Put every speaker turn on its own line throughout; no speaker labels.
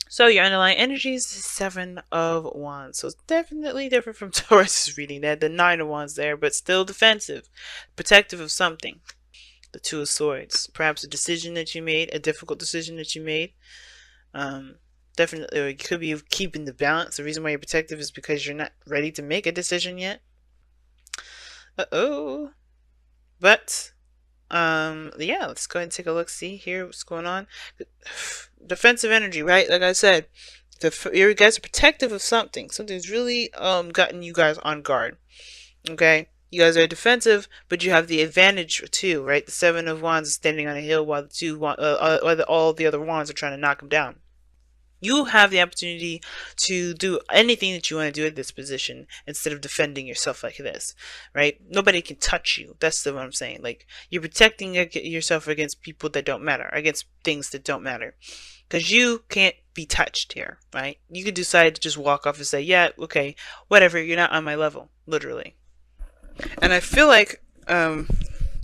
So your underlying energy is the Seven of Wands. So it's definitely different from Taurus's reading. They had the Nine of Wands there, but still defensive, protective of something. The Two of Swords. Perhaps a decision that you made, a difficult decision that you made. Um, Definitely, or it could be keeping the balance. The reason why you're protective is because you're not ready to make a decision yet. Uh-oh. But yeah, let's go ahead and take a look, see here what's going on. Defensive energy, right? Like I said, you guys are protective of something. Something's really gotten you guys on guard. Okay, you guys are defensive, but you have the advantage too, right? The Seven of Wands is standing on a hill while all the other wands are trying to knock him down. You have the opportunity to do anything that you want to do at this position instead of defending yourself like this, right? Nobody can touch you. That's what I'm saying. Like, you're protecting yourself against people that don't matter, against things that don't matter. Because you can't be touched here, right? You could decide to just walk off and say, yeah, okay, whatever, you're not on my level, literally. And I feel like, if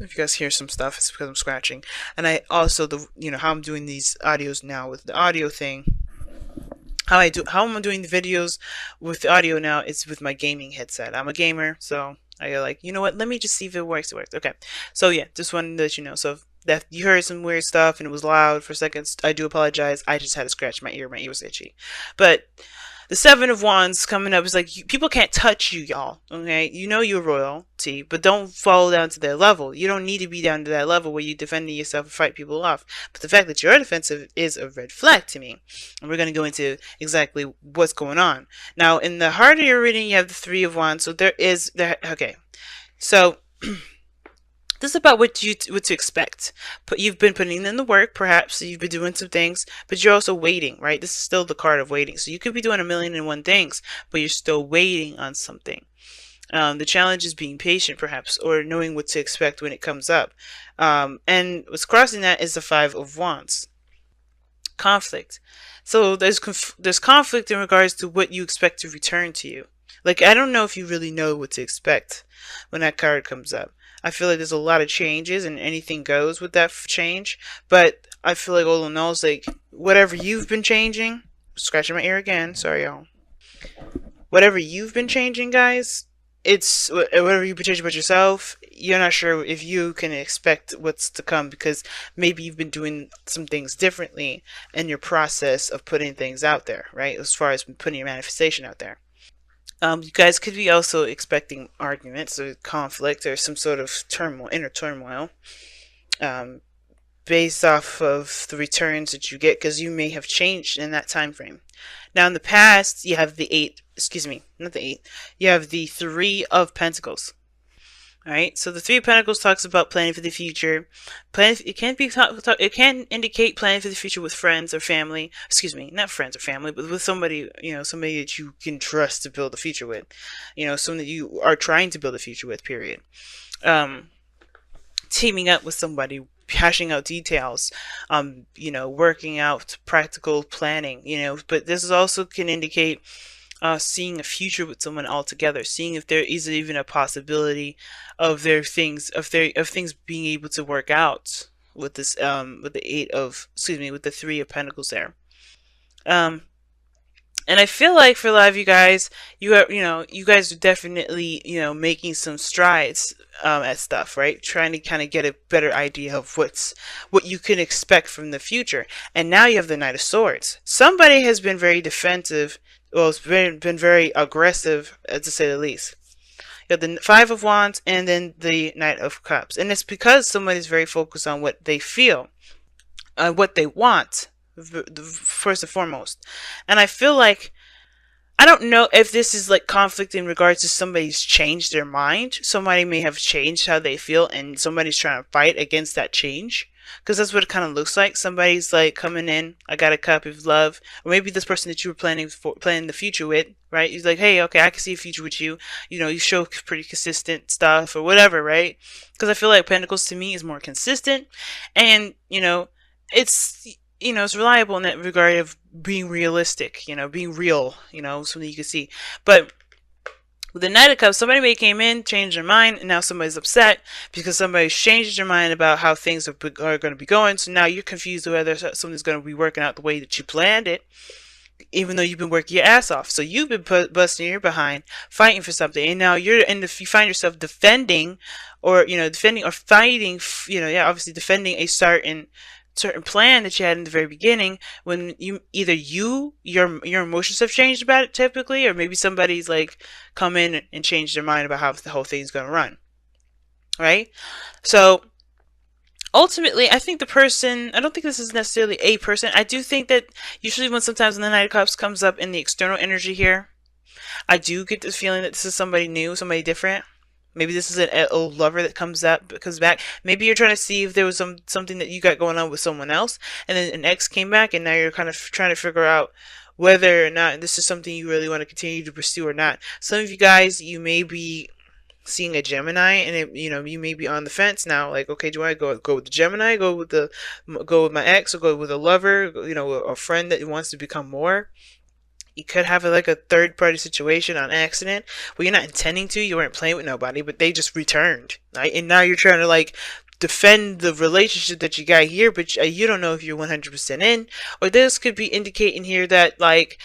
you guys hear some stuff, it's because I'm scratching. And I also, how I'm doing these audios now with the audio thing, how I'm doing the videos with the audio now is with my gaming headset. I'm a gamer, so I go like, you know what, let me just see if it works. Okay, so yeah, just wanted to let you know. So if that you heard some weird stuff and it was loud for seconds, I do apologize. I just had to scratch my ear was itchy. But the Seven of Wands coming up is like, people can't touch you, y'all. Okay, you know you're royalty, but don't fall down to their level. You don't need to be down to that level where you're defending yourself and fight people off. But the fact that you're defensive is a red flag to me, and we're going to go into exactly what's going on now. In the heart of your reading, you have the Three of Wands, so okay, so this is about what to expect. But you've been putting in the work, perhaps you've been doing some things, but you're also waiting, right? This is still the card of waiting. So you could be doing a million and one things, but you're still waiting on something. The challenge is being patient, perhaps, or knowing what to expect when it comes up. And what's crossing that is the Five of Wands. Conflict. So there's conflict in regards to what you expect to return to you. Like, I don't know if you really know what to expect when that card comes up. I feel like there's a lot of changes and anything goes with that change. But I feel like all in all, like, whatever you've been changing, scratching my ear again, sorry y'all. Whatever you've been changing, guys, it's whatever you've been changing about yourself, you're not sure if you can expect what's to come because maybe you've been doing some things differently in your process of putting things out there, right? As far as putting your manifestation out there. You guys could be also expecting arguments or conflict or some sort of turmoil, inner turmoil, um, based off of the returns that you get because you may have changed in that time frame. Now, in the past, you have the not the eight, you have the Three of Pentacles. Alright, so the Three of Pentacles talks about planning for the future. It can indicate planning for the future with friends or family. Not friends or family, but with somebody, somebody that you can trust to build a future with. Someone that you are trying to build a future with, period. Teaming up with somebody, hashing out details, working out practical planning, but this is also can indicate seeing a future with someone altogether, seeing if there is even a possibility of things being able to work out with this with the Three of Pentacles there. And I feel like for a lot of you guys, you guys are definitely, making some strides at stuff, right? Trying to kind of get a better idea of what you can expect from the future. And now you have the Knight of Swords. Somebody has been very defensive. Well, it's been very aggressive, to say the least. You have the Five of Wands and then the Knight of Cups. And it's because somebody's very focused on what they feel, what they want, first and foremost. And I feel like, I don't know if this is like conflict in regards to somebody's changed their mind. Somebody may have changed how they feel and somebody's trying to fight against that change. Because that's what it kind of looks like. Somebody's like coming in, I got a cup of love. Or maybe this person that you were planning the future with, right? He's like, hey, okay, I can see a future with you. You show pretty consistent stuff or whatever, right? Because I feel like Pentacles to me is more consistent. And, it's reliable in that regard of being realistic, being real, something you can see. But with the Knight of Cups, somebody may came in, changed their mind, and now somebody's upset because somebody's changed their mind about how are going to be going. So now you're confused whether something's going to be working out the way that you planned it. even though you've been working your ass off. So you've been busting your behind, fighting for something, and now you're and if you find yourself defending, or defending or fighting, yeah, obviously defending a certain plan that you had in the very beginning, when your emotions have changed about it typically, or maybe somebody's like come in and changed their mind about how the whole thing's going to run, right? So ultimately, I think the person, I don't think this is necessarily a person. I do think that usually sometimes when the Knight of Cups comes up in the external energy here, I do get the feeling that this is somebody new, somebody different. Maybe this is an old lover that comes back. Maybe you're trying to see if there was something that you got going on with someone else, and then an ex came back, and now you're kind of trying to figure out whether or not this is something you really want to continue to pursue or not. Some of you guys, you may be seeing a Gemini, and you may be on the fence now, like, okay, do I go with the Gemini, go with my ex, or go with a lover, a friend that wants to become more? You could have like a third party situation on accident where you're not intending to, you weren't playing with nobody, but they just returned, right? And now you're trying to like defend the relationship that you got here, but you don't know if you're 100% in. Or this could be indicating here that, like,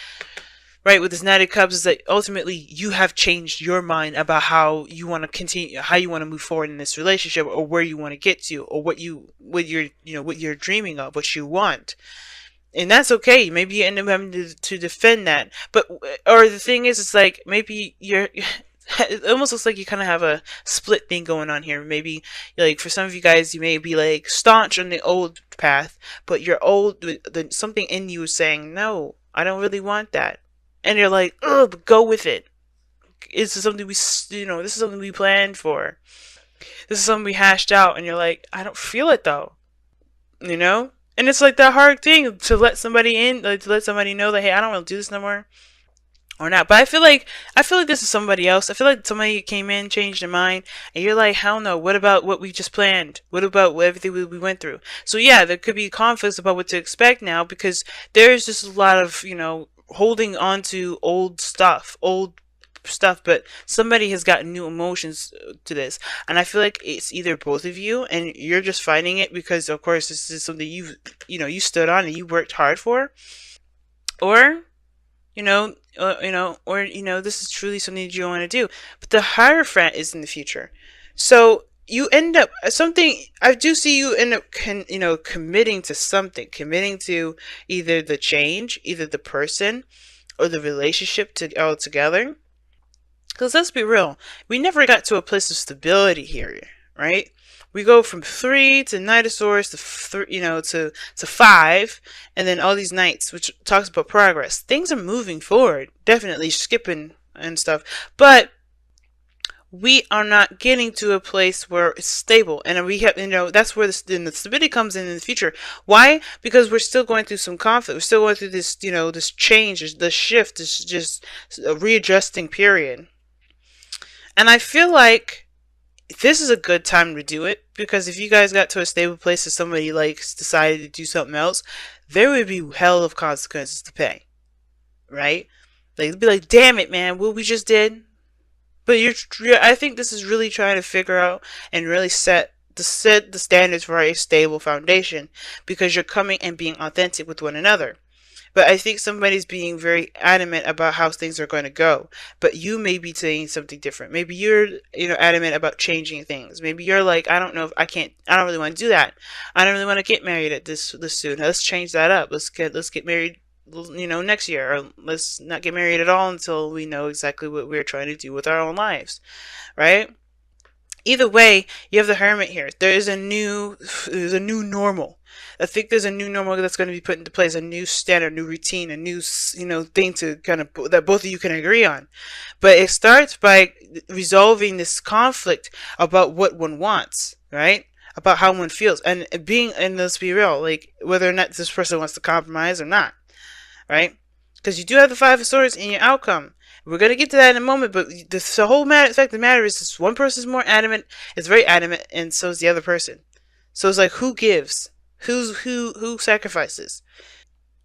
right, with this Knight of Cups, is that ultimately you have changed your mind about how you want to continue, how you want to move forward in this relationship, or where you want to get to, or what you're dreaming of, what you want. And that's okay. Maybe you end up having to defend that. But, or the thing is, it's like, maybe it almost looks like you kind of have a split thing going on here. Maybe, like, for some of you guys, you may be like staunch on the old path, but something in you is saying, no, I don't really want that. And you're like, ugh, go with it. This is something this is something we planned for. This is something we hashed out. And you're like, I don't feel it though. And it's like that hard thing to let somebody in, like to let somebody know that, hey, I don't want to do this no more, or not. But I feel like this is somebody else. I feel like somebody came in, changed their mind, and you're like, hell no. What about what we just planned? What about everything we went through? So yeah, there could be conflicts about what to expect now, because there's just a lot of holding on to old stuff, but somebody has gotten new emotions to this, and I feel like it's either both of you, and you're just finding it because, of course, this is something you stood on and you worked hard for, or this is truly something that you want to do. But the Hierophant is in the future, so you end up I do see you end up committing to something, committing to either the change, either the person, or the relationship all together. Because let's be real, we never got to a place of stability here, right? We go from 3 to Knight of Swords to 5, and then all these Knights, which talks about progress. Things are moving forward, definitely skipping and stuff, but we are not getting to a place where it's stable, and we have, that's where the stability comes in the future. Why? Because we're still going through some conflict. We're still going through this, this change, this shift, this just a readjusting period. And I feel like this is a good time to do it, because if you guys got to a stable place and somebody decided to do something else, there would be hell of consequences to pay, right? Like, it'd be like, damn it, man, what we just did. But I think this is really trying to figure out and really set the standards for a stable foundation, because you're coming and being authentic with one another. But I think somebody's being very adamant about how things are going to go. But you may be saying something different. Maybe you're, adamant about changing things. Maybe you're like, I don't know if I don't really want to do that. I don't really want to get married at this soon. Let's change that up. Let's get married, next year. Or let's not get married at all until we know exactly what we're trying to do with our own lives. Right? Either way, you have the Hermit here. There's a new normal. I think there's a new normal that's going to be put into place, a new standard, new routine, a new, thing to kind of, that both of you can agree on. But it starts by resolving this conflict about what one wants, right? About how one feels, and let's be real, like, whether or not this person wants to compromise or not, right? Because you do have the Five of Swords in your outcome. We're going to get to that in a moment, but the whole fact of the matter is this one person's more adamant, is very adamant, and so is the other person. So it's like, who gives? Who sacrifices?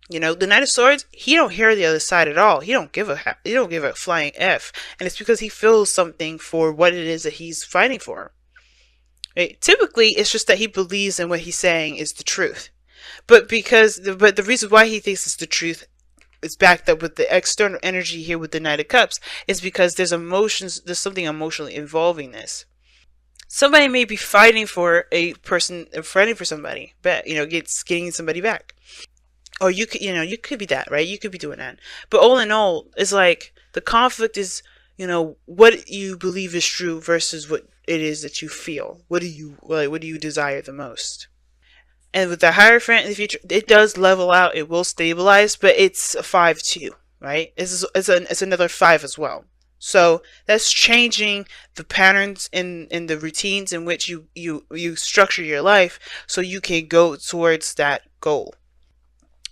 The Knight of Swords, he don't hear the other side at all. He don't give a flying F, and it's because he feels something for what it is that he's fighting for. Right? Typically, it's just that he believes in what he's saying is the truth. But the reason why he thinks it's the truth it's backed up with the external energy here with the Knight of Cups, is because there's emotions, there's something emotionally involving this. Somebody may be fighting for a person, fighting for somebody, but getting somebody back. Or you could be that, right? You could be doing that. But all in all, it's like the conflict is, what you believe is true versus what it is that you feel. What do you desire the most? And with the Hierophant in the future, it does level out. It will stabilize, but it's a 5-2, right? It's another 5 as well. So that's changing the patterns in the routines in which you structure your life, so you can go towards that goal.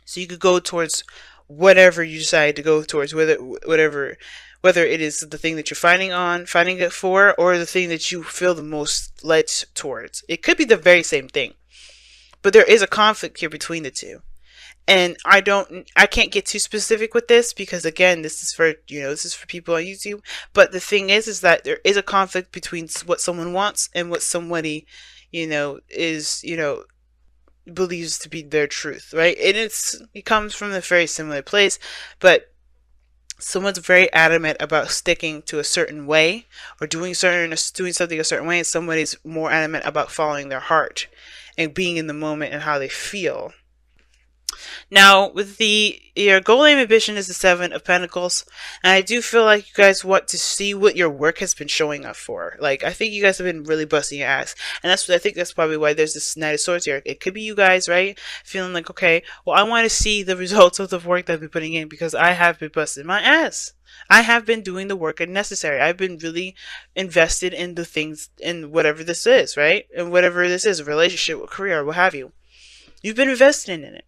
So you could go towards whatever you decide to go towards, whether it is the thing that you're fighting it for, or the thing that you feel the most led towards. It could be the very same thing, but there is a conflict here between the two. And I can't get too specific with this because again, this is for people on YouTube. But the thing is that there is a conflict between what someone wants and what somebody, is, believes to be their truth, right? And it comes from a very similar place, but someone's very adamant about sticking to a certain way or doing something a certain way, and somebody's more adamant about following their heart and being in the moment and how they feel. Now, with your goal, aim, ambition is the 7 of Pentacles, and I do feel like you guys want to see what your work has been showing up for. Like, I think you guys have been really busting your ass, and I think that's probably why there's this Knight of Swords here. It could be you guys, right? Feeling like, okay, well, I want to see the results of the work that I've been putting in because I have been busting my ass. I have been doing the work necessary. I've been really invested in the things, in whatever this is, right? And whatever this is, a relationship, a career, what have you. You've been investing in it.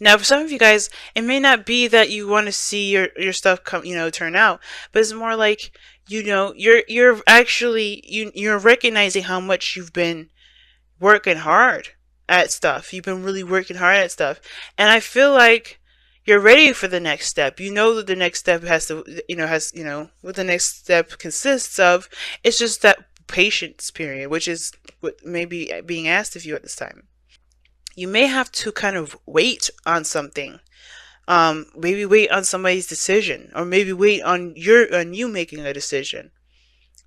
Now, for some of you guys, it may not be that you want to see your stuff come, turn out, but it's more like, you're actually, you're recognizing how much you've been working hard at stuff. You've been really working hard at stuff. And I feel like you're ready for the next step. You know that the next step what the next step consists of. It's just that patience period, which is what may be being asked of you at this time. You may have to kind of wait on something. Maybe wait on somebody's decision, or maybe wait on you making a decision,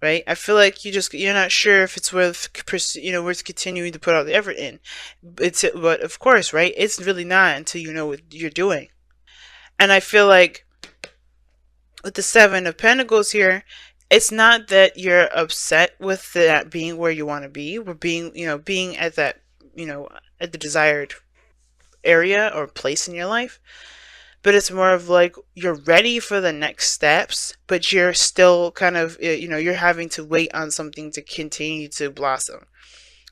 right? I feel like you're not sure if it's worth continuing to put all the effort in. But of course, right? It's really not until you know what you're doing. And I feel like with the 7 of Pentacles here, it's not that you're upset with that being where you want to be, or being at that, at the desired area or place in your life, but it's more of like you're ready for the next steps, but you're still kind of, you're having to wait on something to continue to blossom.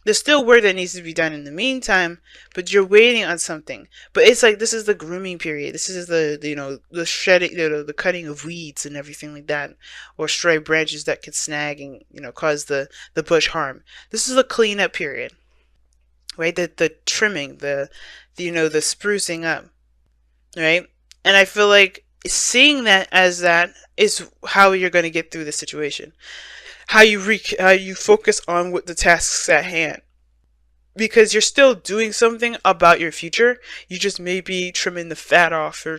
There's still work that needs to be done in the meantime, but you're waiting on something. But it's like, this is the grooming period. This is the shedding, the cutting of weeds and everything like that, or stray branches that could snag and, cause the bush harm. This is a cleanup period, right? The trimming, the sprucing up, right? And I feel like seeing that as that is how you're going to get through the situation. How you focus on what the tasks at hand, because you're still doing something about your future. You just may be trimming the fat off, or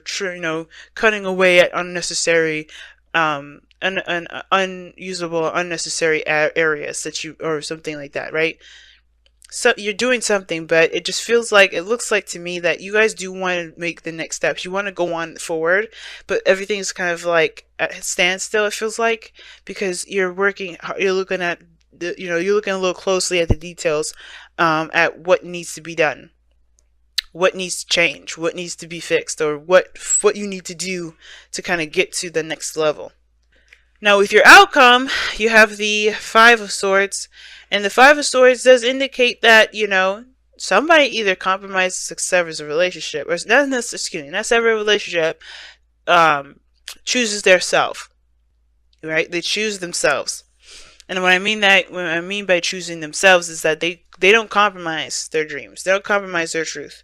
cutting away at unnecessary, unusable, unnecessary areas or something like that, right? So you're doing something, but it looks like to me that you guys do want to make the next steps. You want to go on forward, but everything's kind of like at a standstill, it feels like, because you're looking at you're looking a little closely at the details, at what needs to be done, what needs to change, what needs to be fixed, or what you need to do to kind of get to the next level. Now, with your outcome, you have the 5 of Swords, and the 5 of Swords does indicate that, somebody either compromises, severs a relationship, or not sever a relationship, chooses their self, right? They choose themselves. And what I mean by choosing themselves is that they don't compromise their dreams. They don't compromise their truth.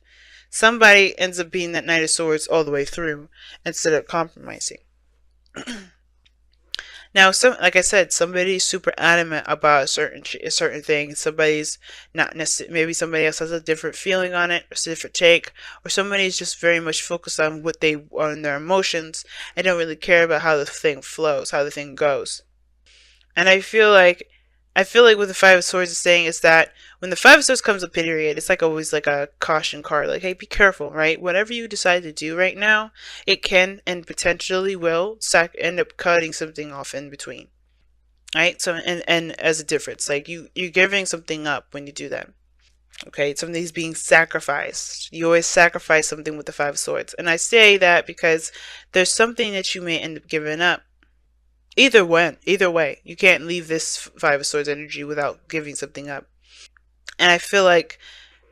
Somebody ends up being that Knight of Swords all the way through instead of compromising. Now, some like I said, somebody's super adamant about a certain thing. Somebody's not necessarily. Maybe somebody else has a different feeling on it, or a different take, or somebody's just very much focused on what they on their emotions and don't really care about how the thing flows, how the thing goes. And I feel like what the Five of Swords is saying is that when the Five of Swords comes up, period, it's like always like a caution card. Like, hey, be careful, right? Whatever you decide to do right now, it can and potentially will end up cutting something off in between, right? So, and as a difference, like you're giving something up when you do that. Okay, something's being sacrificed. You always sacrifice something with the Five of Swords, and I say that because there's something that you may end up giving up. Either way, you can't leave this Five of Swords energy without giving something up. And I feel like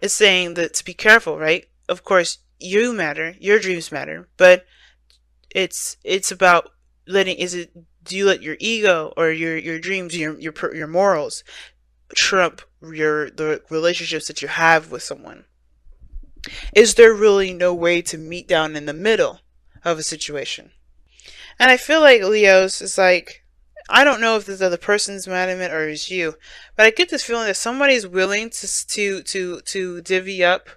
it's saying that to be careful, right? Of course, you matter, your dreams matter, but it's about letting. Is it? Do you let your ego or your dreams, your morals, trump the relationships that you have with someone? Is there really no way to meet down in the middle of a situation? And I feel like Leo's is like, I don't know if this other person's mad at it or it's you, but I get this feeling that somebody's willing to divvy up,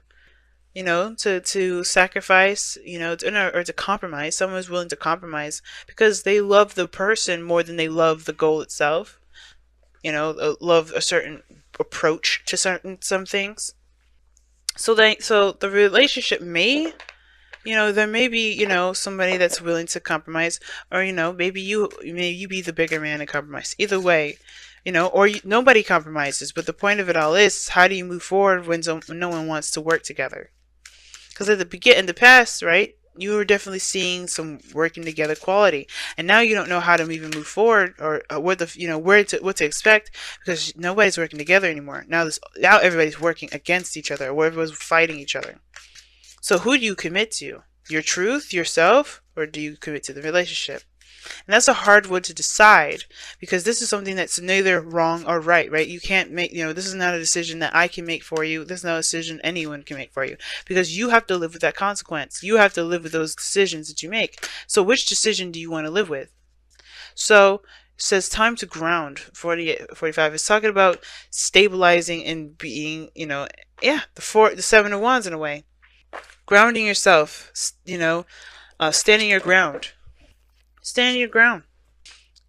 to sacrifice, or to compromise. Someone's willing to compromise because they love the person more than they love the goal itself. Love a certain approach to some things. So the relationship may, there may be, somebody that's willing to compromise, or, maybe you be the bigger man and compromise. Either way, or nobody compromises. But the point of it all is, how do you move forward when no one wants to work together? Because in the past, right, you were definitely seeing some working together quality, and now you don't know how to even move forward, or what what to expect, because nobody's working together anymore. Now everybody's working against each other, or everyone's fighting each other. So who do you commit to? Your truth, yourself, or do you commit to the relationship? And that's a hard one to decide, because this is something that's neither wrong or right? You can't make, this is not a decision that I can make for you. This is not a decision anyone can make for you, because you have to live with that consequence. You have to live with those decisions that you make. So which decision do you want to live with? So it says time to ground. 45 is talking about stabilizing and being, the Seven of Wands in a way. Grounding yourself, standing your ground. Standing your ground.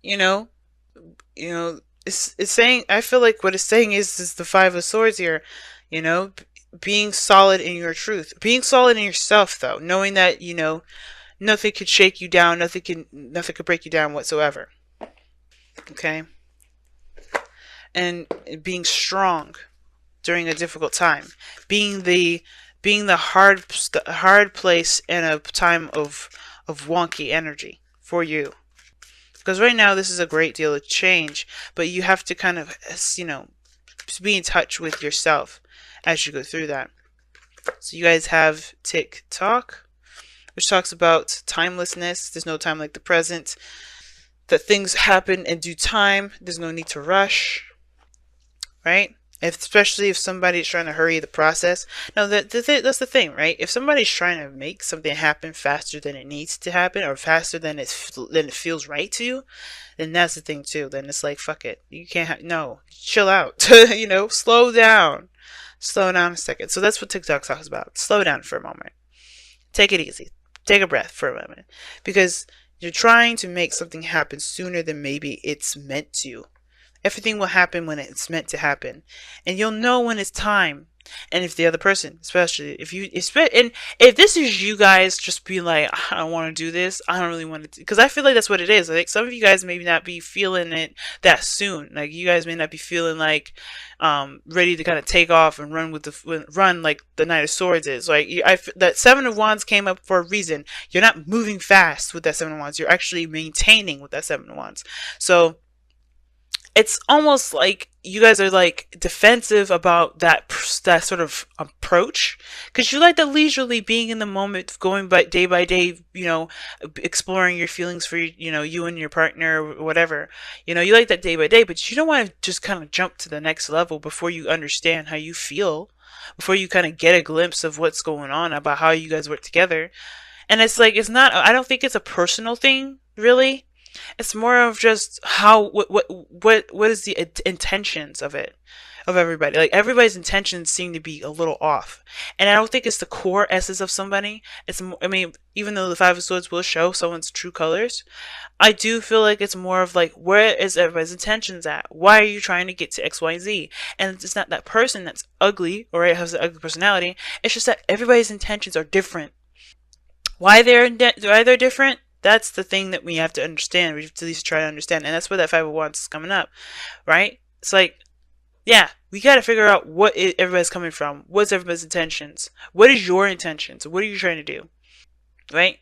You know, it's saying, I feel like what it's saying is the Five of Swords here, being solid in your truth. Being solid in yourself, though, knowing that, nothing could shake you down, nothing could break you down whatsoever. Okay? And being strong during a difficult time. Being the hard place in a time of wonky energy for you. Because right now this is a great deal of change, but you have to kind of, be in touch with yourself as you go through that. So you guys have Tick Talk, which talks about timelessness. There's no time like the present. That things happen in due time. There's no need to rush. Right? Especially if somebody's trying to hurry the process. Now, that's the thing, right? If somebody's trying to make something happen faster than it needs to happen, or faster than it feels right to you, then that's the thing too. Then it's like, fuck it. You can't no, chill out. Slow down. Slow down a second. So that's what TikTok talks about. Slow down for a moment. Take it easy. Take a breath for a moment. Because you're trying to make something happen sooner than maybe it's meant to. Everything will happen when it's meant to happen. And you'll know when it's time. And if the other person, especially if this is you guys just being like, I don't want to do this, I don't really want to, because I feel like that's what it is. I think some of you guys maybe not be feeling it that soon. Like, you guys may not be feeling like ready to kind of take off and run like the Knight of Swords is. Like, that Seven of Wands came up for a reason. You're not moving fast with that Seven of Wands. You're actually maintaining with that Seven of Wands. So it's almost like you guys are like defensive about that sort of approach, because you like the leisurely being in the moment, going by day, exploring your feelings for you and your partner or whatever. You like that day by day, but you don't want to just kind of jump to the next level before you understand how you feel, before you kind of get a glimpse of what's going on about how you guys work together. And it's like, I don't think it's a personal thing, really. It's more of just how what is the intentions of it, of everybody. Like everybody's intentions seem to be a little off, and I don't think it's the core essence of somebody. I mean, even though the Five of Swords will show someone's true colors, I do feel like it's more of like, where is everybody's intentions at? Why are you trying to get to X, Y, Z? And it's not that person that's ugly or has an ugly personality. It's just that everybody's intentions are different. Why they're different? That's the thing that we have to understand. We have to at least try to understand, and that's where that 501 is coming up, right? It's like, yeah, we got to figure out everybody's coming from. What's everybody's intentions? What is your intentions? What are you trying to do, right?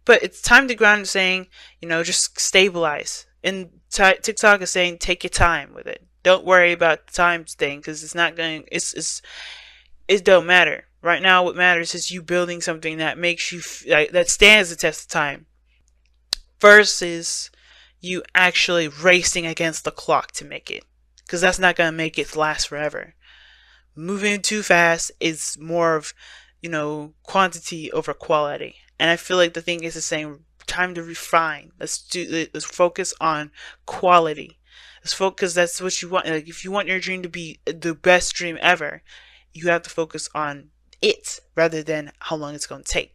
But it's time to ground saying, just stabilize. And TikTok is saying, take your time with it. Don't worry about the time thing because it's not going. It don't matter. Right now, what matters is you building something that makes you that stands the test of time, versus you actually racing against the clock to make it, because that's not gonna make it last forever. Moving too fast is more of, quantity over quality, and I feel like the thing is the same. Time to refine. Let's focus on quality. Let's focus. That's what you want. Like, if you want your dream to be the best dream ever, you have to focus on it rather than how long it's going to take.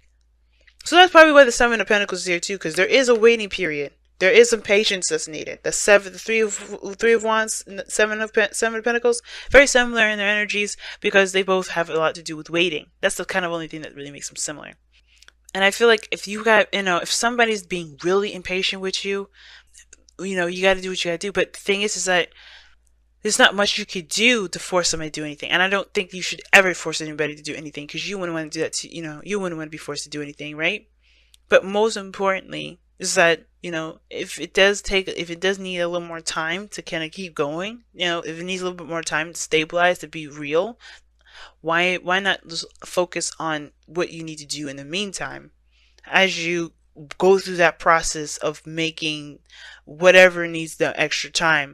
So that's probably why the Seven of Pentacles is here too, because there is a waiting period. There is some patience that's needed. The Three of Wands, and the Seven of Pentacles, very similar in their energies because they both have a lot to do with waiting. That's the kind of only thing that really makes them similar. And I feel like if you got, if somebody's being really impatient with you, you got to do what you got to do. But the thing is that there's not much you could do to force somebody to do anything. And I don't think you should ever force anybody to do anything, because you wouldn't want to do that you wouldn't want to be forced to do anything, right? But most importantly is that, if it does need a little more time to kind of keep going, if it needs a little bit more time to stabilize, to be real, why not just focus on what you need to do in the meantime as you go through that process of making whatever needs the extra time